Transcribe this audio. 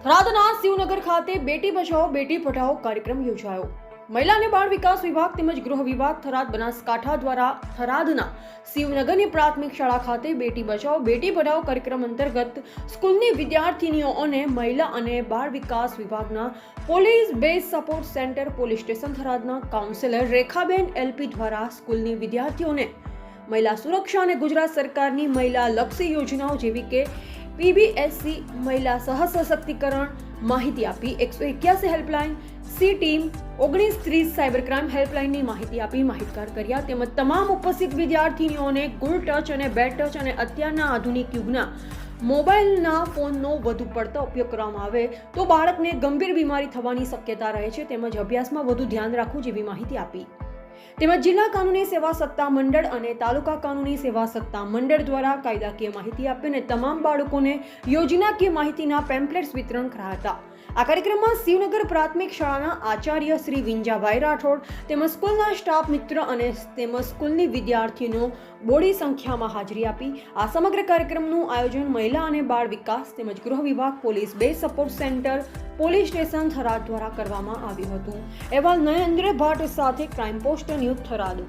થરાદના શિવનગર ખાતે બેટી બચાવો બેટી પઢાઓ કાર્યક્રમ યોજાયો. મહિલા અને બાળ વિકાસ વિભાગ તેમજ ગૃહ વિભાગ થરાદ બનાસકાંઠા દ્વારા થરાદના શિવનગરની પ્રાથમિક શાળા ખાતે બેટી બચાવો બેટી પઢાઓ કાર્યક્રમ અંતર્ગત સ્કૂલની વિદ્યાર્થીનીઓ અને મહિલા અને બાળ વિકાસ વિભાગના police base support centre police station થરાદના કાઉન્સિલર રેખાબેન એલપી દ્વારા સ્કૂલની વિદ્યાર્થીઓને મહિલા સુરક્ષા અને ગુજરાત સરકારની મહિલા લક્ષી યોજનાઓ જેવી કે પીબીએસસી મહિલા સહસશક્તિકરણ માહિતી આપી. 181 helpline, SHE team, 1930 cyber crime હેલ્પલાઇનની માહિતી આપી માહિતગાર કર્યા. તેમજ તમામ ઉપસ્થિત વિદ્યાર્થીનીઓને ગુડ ટચ અને બેડ ટચ અને અત્યારના આધુનિક યુગના મોબાઈલના ફોનનો વધુ પડતા ઉપયોગ કરવામાં આવે તો બાળકને ગંભીર બીમારી થવાની શક્યતા રહે છે. તેમજ અભ્યાસમાં વધુ ધ્યાન રાખવું જેવી માહિતી આપી. તેમજ જિલ્લા કાનૂની સેવા સત્તા મંડળ અને તાલુકા કાનૂની સેવા સત્તા મંડળ દ્વારા કાયદાકીય માહિતી આપી અને તમામ બાળકોને યોજનાકીય માહિતીના પેમ્પલેટ્સ વિતરણ કરાયા હતા. આ કાર્યક્રમમાં શિવનગર પ્રાથમિક શાળાના આચાર્ય શ્રી વિંજાભાઈ રાઠોડ તેમજ સ્કૂલના સ્ટાફ મિત્ર અને તેમજ સ્કૂલની વિદ્યાર્થીઓનો બોડી સંખ્યામાં હાજરી આપી. આ સમગ્ર કાર્યક્રમનું આયોજન મહિલા અને બાળ વિકાસ તેમજ ગૃહ વિભાગ police base support centre police station Tharad દ્વારા કરવામાં આવ્યું હતું. અહેવાલ નરેન્દ્ર ભટ્ટ સાથે ક્રાઇમ પોસ્ટ ન્યૂઝ થરાદ.